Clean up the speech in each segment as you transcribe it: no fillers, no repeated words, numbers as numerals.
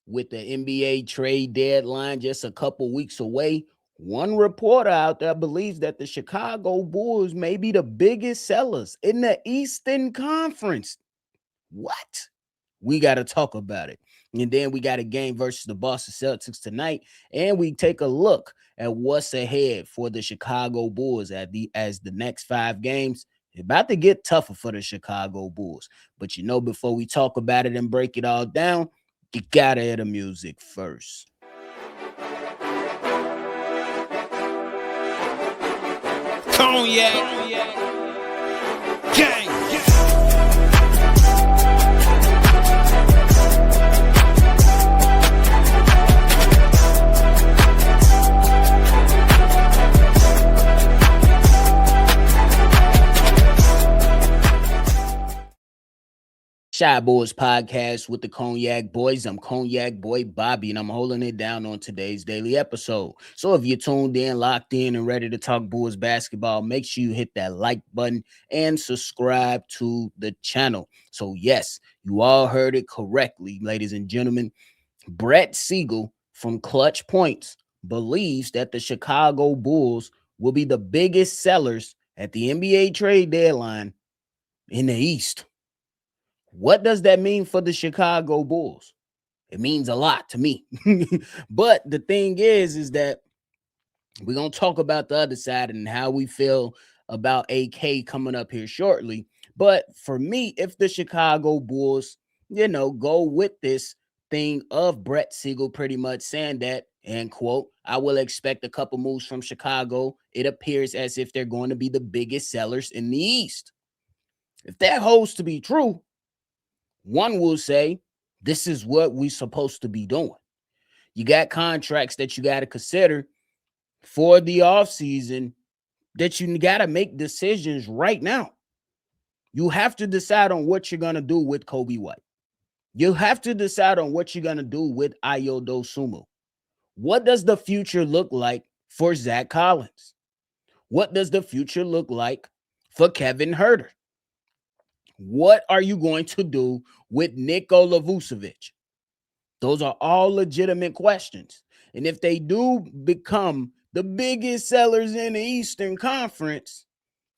With the NBA trade deadline just a couple weeks away, one reporter out there believes that the Chicago Bulls may be the biggest sellers in the Eastern Conference. What? We got to talk about it. And then we got a game versus the Boston Celtics tonight, and we take a look at what's ahead for the Chicago Bulls as the next 5 games. It's about to get tougher for the Chicago Bulls. But before we talk about it and break it all down, you gotta hear the music first. Cognac, gang. Shy Boys Podcast with the Cognac Boys. I'm Cognac Boy Bobby, and I'm holding it down on today's daily episode. So if you're tuned in, locked in, and ready to talk Bulls basketball, make sure you hit that like button and subscribe to the channel. So yes, you all heard it correctly, ladies and gentlemen. Brett Siegel from Clutch Points believes that the Chicago Bulls will be the biggest sellers at the NBA trade deadline in the East. What does that mean for the Chicago Bulls? It means a lot to me. But the thing is that we're going to talk about the other side and how we feel about AK coming up here shortly. But for me, if the Chicago Bulls, go with this thing of Brett Siegel pretty much saying that, and quote, I will expect a couple moves from Chicago. It appears as if they're going to be the biggest sellers in the East. If that holds to be true, one will say, this is what we're supposed to be doing. You got contracts that you got to consider for the offseason that you got to make decisions right now. You have to decide on what you're going to do with Kobe White. You have to decide on what you're going to do with Ayo Dosunmu. What does the future look like for Zach Collins? What does the future look like for Kevin Huerter? What are you going to do with Nikola Vucevic? Those are all legitimate questions. And if they do become the biggest sellers in the Eastern Conference,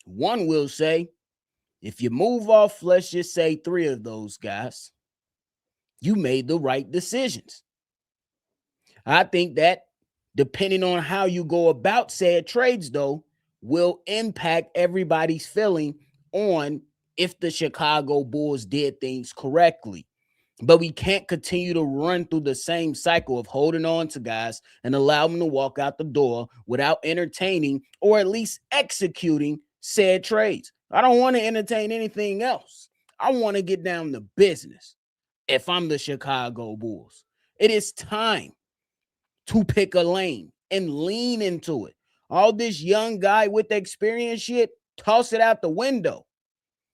one will say, if you move off, let's just say 3 of those guys, you made the right decisions. I think that depending on how you go about said trades, though, will impact everybody's feeling on if the Chicago Bulls did things correctly. But we can't continue to run through the same cycle of holding on to guys and allow them to walk out the door without entertaining or at least executing said trades. I don't want to entertain anything else. I want to get down to business. If I'm the Chicago Bulls, it is time to pick a lane and lean into it. All this young guy with experience shit, toss it out the window.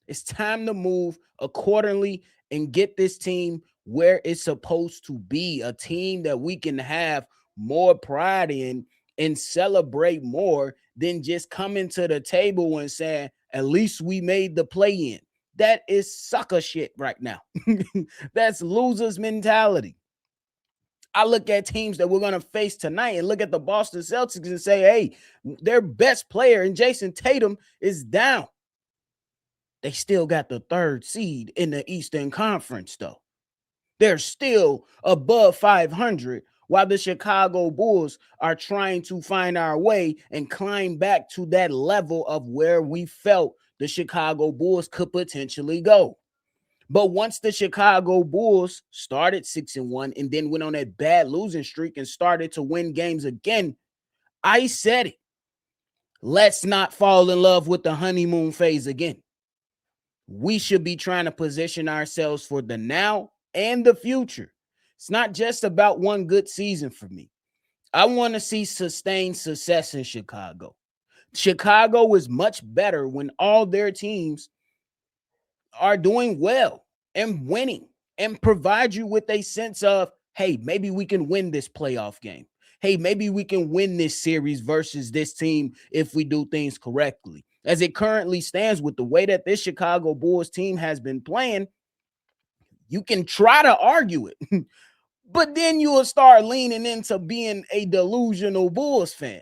It's time to move accordingly and get this team where it's supposed to be, a team that we can have more pride in and celebrate more than just coming to the table and saying, at least we made the play in. That is sucker shit right now. That's losers mentality. I look at teams that we're going to face tonight and look at the Boston Celtics and say, hey, their best player in Jason Tatum is down. They still got the 3rd seed in the Eastern Conference, though. They're still above 500, while the Chicago Bulls are trying to find our way and climb back to that level of where we felt the Chicago Bulls could potentially go. But once the Chicago Bulls started 6-1 and then went on that bad losing streak and started to win games again, I said it. Let's not fall in love with the honeymoon phase again. We should be trying to position ourselves for the now and the future. It's not just about one good season for me. I want to see sustained success in Chicago. Chicago is much better when all their teams are doing well and winning and provide you with a sense of, hey, maybe we can win this playoff game. Hey, maybe we can win this series versus this team if we do things correctly. As it currently stands with the way that this Chicago Bulls team has been playing, you can try to argue it. But then you will start leaning into being a delusional Bulls fan.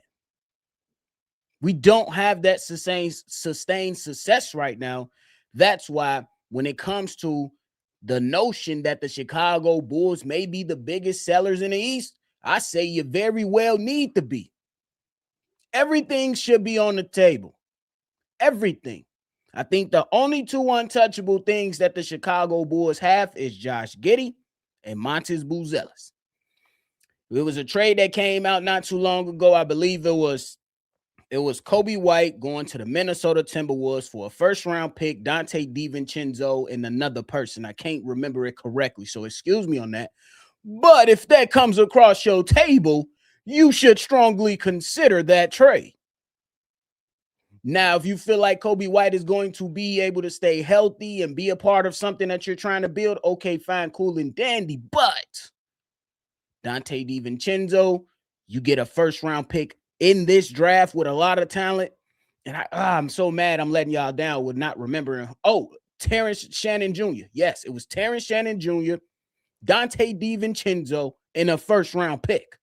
We don't have that sustained success right now. That's why when it comes to the notion that the Chicago Bulls may be the biggest sellers in the East, I say you very well need to be. Everything should be on the table. Everything. I think the only two untouchable things that the Chicago Bulls have is Josh Giddey and Montes Buzelis. It was a trade that came out not too long ago. I believe it was Kobe White going to the Minnesota Timberwolves for a first-round pick, Dante DiVincenzo, and another person. I can't remember it correctly, so excuse me on that. But if that comes across your table, you should strongly consider that trade. Now, if you feel like Kobe White is going to be able to stay healthy and be a part of something that you're trying to build, okay, fine, cool, and dandy. But Dante DiVincenzo, you get a first-round pick in this draft with a lot of talent. And I'm so mad I'm letting y'all down with not remembering. Oh, Terrence Shannon Jr. Yes, it was Terrence Shannon Jr., Dante DiVincenzo, and a first-round pick.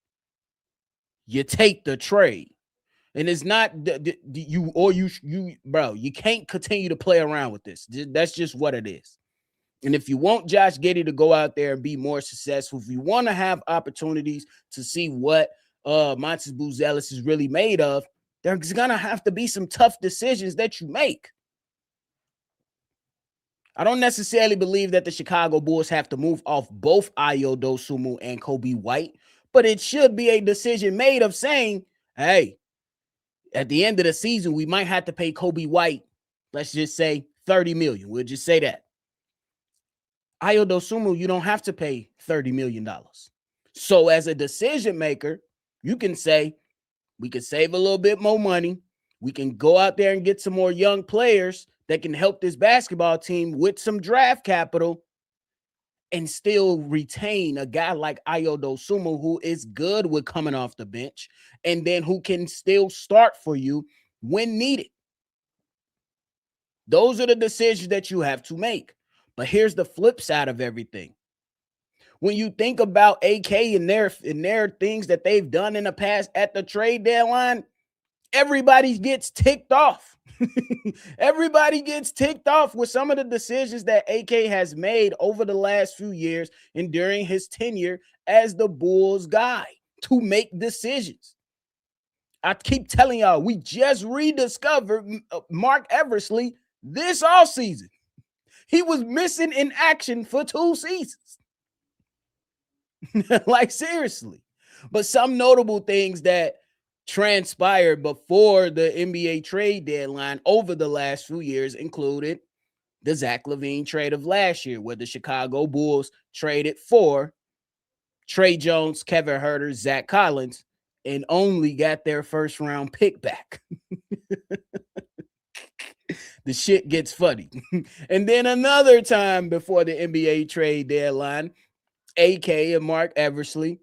You take the trade. And it's not bro, you can't continue to play around with this. That's just what it is. And if you want Josh Giddey to go out there and be more successful, if you want to have opportunities to see what Montes Buzelis is really made of, there's going to have to be some tough decisions that you make. I don't necessarily believe that the Chicago Bulls have to move off both Ayo Dosunmu and Kobe White, but it should be a decision made of saying, hey, at the end of the season, we might have to pay Kobe White, let's just say $30 million. We'll just say that. Ayo Dosunmu, you don't have to pay $30 million. So as a decision maker, you can say, we can save a little bit more money. We can go out there and get some more young players that can help this basketball team with some draft capital and still retain a guy like Ayo Dosunmu, who is good with coming off the bench and then who can still start for you when needed. Those are the decisions that you have to make. But here's the flip side of everything. When you think about AK and their things that they've done in the past at the trade deadline, everybody gets ticked off. Everybody gets ticked off with some of the decisions that AK has made over the last few years and during his tenure as the Bulls guy to make decisions. I keep telling y'all, we just rediscovered Mark Eversley this offseason. He was missing in action for 2 seasons. Like, seriously. But some notable things that transpired before the NBA trade deadline over the last few years included the Zach LaVine trade of last year, where the Chicago Bulls traded for Trey Jones, Kevin Huerter, Zach Collins, and only got their first round pick back. The shit gets funny. And then another time before the NBA trade deadline, AK and Mark Eversley,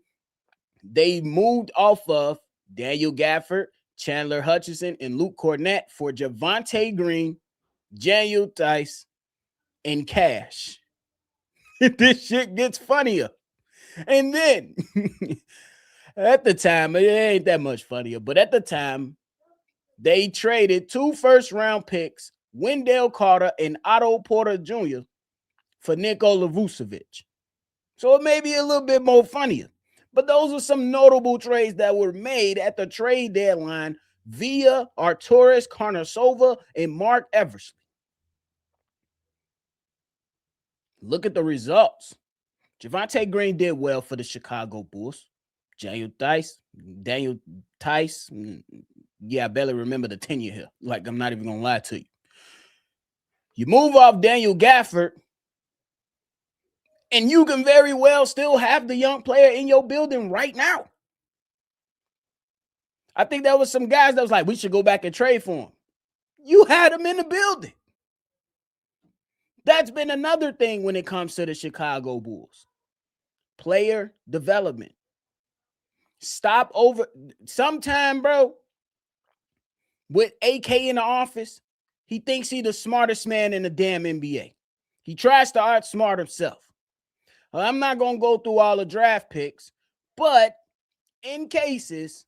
they moved off of Daniel Gafford, Chandler Hutchison, and Luke Cornett for Javonte Green, Daniel Tice, and Cash. This shit gets funnier. And then, at the time, it ain't that much funnier, but at the time, they traded 2 first-round picks, Wendell Carter and Otto Porter Jr., for Nikola Vucevic. So it may be a little bit more funnier. But those are some notable trades that were made at the trade deadline via Arturas Karnisovas and Mark Eversley. Look at the results. Javonte Green did well for the Chicago Bulls. Daniel Tice. Yeah, I barely remember the tenure here. Like, I'm not even going to lie to you. You move off Daniel Gafford, and you can very well still have the young player in your building right now. I think there was some guys that was like, we should go back and trade for him. You had him in the building. That's been another thing when it comes to the Chicago Bulls. Player development. Stop over. Sometime, bro, with AK in the office, he thinks he's the smartest man in the damn NBA. He tries to outsmart himself. I'm not going to go through all the draft picks, but in cases,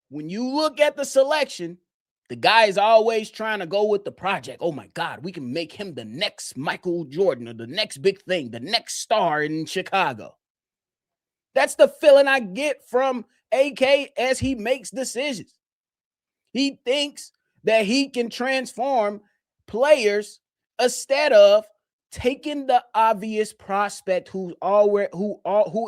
when you look at the selection, the guy is always trying to go with the project. Oh my God, we can make him the next Michael Jordan or the next big thing, the next star in Chicago. That's the feeling I get from AK as he makes decisions. He thinks that he can transform players instead of taking the obvious prospect who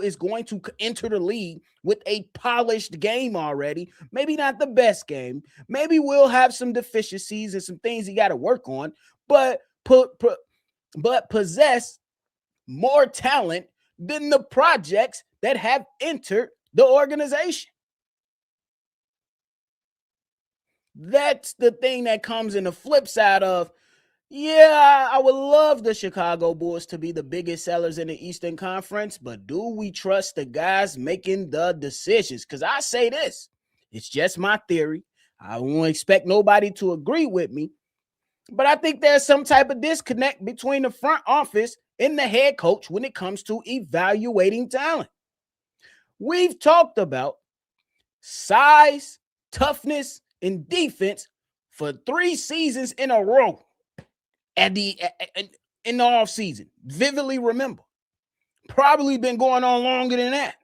is going to enter the league with a polished game already. Maybe not the best game. Maybe we'll have some deficiencies and some things he got to work on, but possess more talent than the projects that have entered the organization. That's the thing that comes in the flip side of, yeah, I would love the Chicago Bulls to be the biggest sellers in the Eastern Conference, but do we trust the guys making the decisions? Because I say this, it's just my theory. I won't expect nobody to agree with me, but I think there's some type of disconnect between the front office and the head coach when it comes to evaluating talent. We've talked about size, toughness, and defense for 3 seasons in a row in the off season. Vividly remember. Probably been going on longer than that.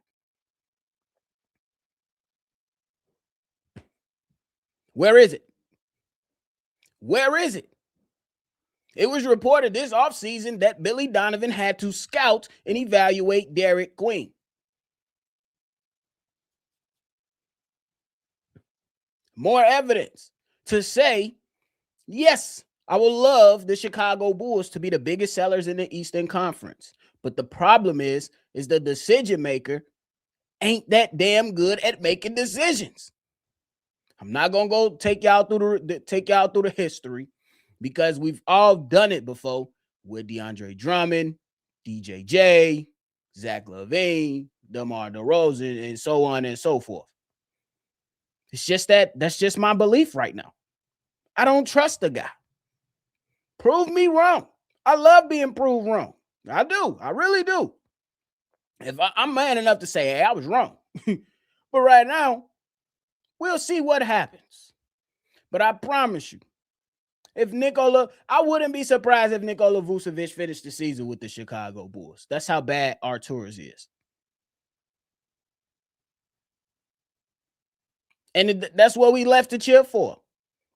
Where is it? Where is it? It was reported this offseason that Billy Donovan had to scout and evaluate Derek Queen. More evidence to say, yes, I would love the Chicago Bulls to be the biggest sellers in the Eastern Conference. But the problem is the decision maker ain't that damn good at making decisions. I'm not gonna go take y'all through the history because we've all done it before with DeAndre Drummond, DJJ, Zach LaVine, DeMar DeRozan, and so on and so forth. It's just that's just my belief right now. I don't trust the guy. Prove me wrong. I love being proved wrong. I do. I really do. If I'm man enough to say, hey, I was wrong. But right now, we'll see what happens. But I promise you, I wouldn't be surprised if Nikola Vucevic finished the season with the Chicago Bulls. That's how bad Arturas is. And that's what we left to cheer for.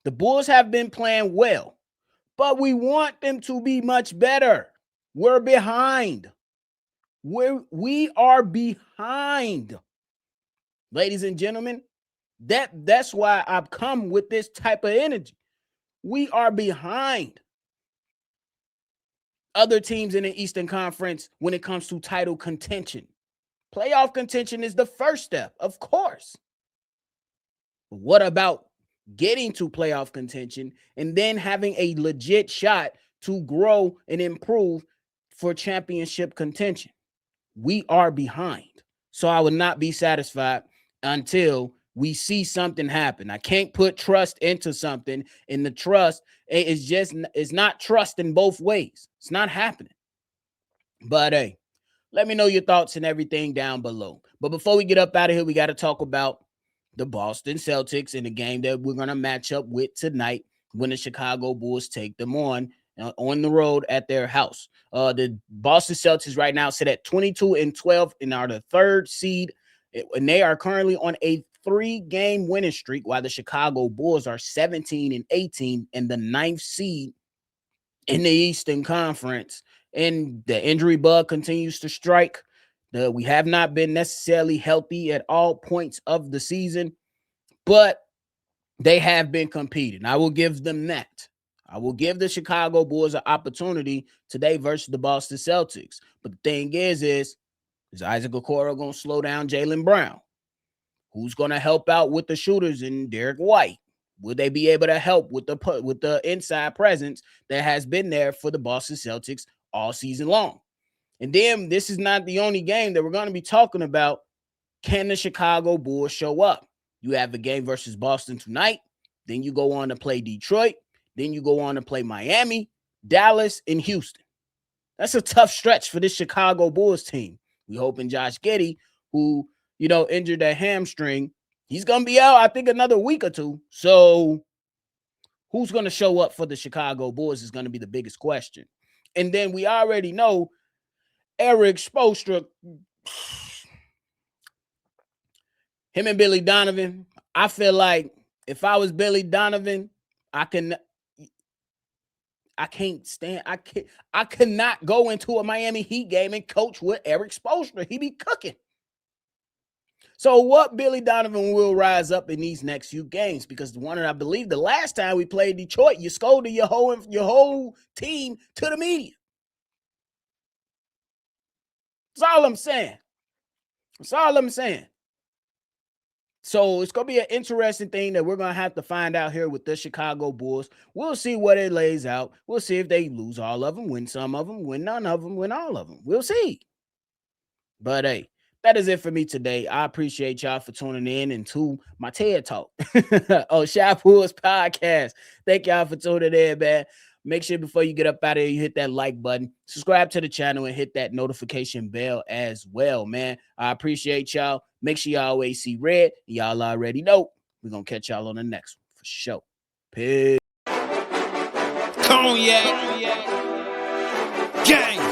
The Bulls have been playing well, but we want them to be much better. We're behind. We are behind. Ladies and gentlemen, that's why I've come with this type of energy. We are behind other teams in the Eastern Conference when it comes to title contention. Playoff contention is the first step, of course. But what about getting to playoff contention and then having a legit shot to grow and improve for championship contention? We are behind. So I would not be satisfied until we see something happen. I can't put trust into something, and the trust is not trust in both ways. It's not happening. But hey, let me know your thoughts and everything down below. But before we get up out of here, we got to talk about the Boston Celtics in the game that we're going to match up with tonight when the Chicago Bulls take them on the road at their house. The Boston Celtics right now sit at 22-12 and are the 3rd seed, and they are currently on a 3-game winning streak, while the Chicago Bulls are 17-18 and the 9th seed in the Eastern Conference. And the injury bug continues to strike. We have not been necessarily healthy at all points of the season, but they have been competing. I will give them that. I will give the Chicago Bulls an opportunity today versus the Boston Celtics. But the thing is Isaac Okoro going to slow down Jaylen Brown? Who's going to help out with the shooters in Derek White? Will they be able to help with the inside presence that has been there for the Boston Celtics all season long? And then this is not the only game that we're going to be talking about. Can the Chicago Bulls show up? You have a game versus Boston tonight. Then you go on to play Detroit. Then you go on to play Miami, Dallas, and Houston. That's a tough stretch for this Chicago Bulls team. We hoping Josh Giddey, who, injured that hamstring, he's going to be out, I think, another week or two. So who's going to show up for the Chicago Bulls is going to be the biggest question. And then we already know Eric Spoelstra, him and Billy Donovan. I feel like if I was Billy Donovan, I cannot go into a Miami Heat game and coach with Eric Spoelstra. He be cooking. So what Billy Donovan will rise up in these next few games, because I believe the last time we played Detroit, you scolded your whole team to the media. That's all I'm saying. So it's going to be an interesting thing that we're going to have to find out here with the Chicago Bulls. We'll see what it lays out. We'll see if they lose all of them, win some of them, win none of them, win all of them. We'll see. But hey, that is it for me today. I appreciate y'all for tuning in into my TED Talk. Shy Bulls Podcast. Thank y'all for tuning in, man. Make sure before you get up out of here, you hit that like button, subscribe to the channel, and hit that notification bell as well, man. I appreciate y'all. Make sure y'all always see red. Y'all already know. We're going to catch y'all on the next one for sure. Peace. Cognac. Gang.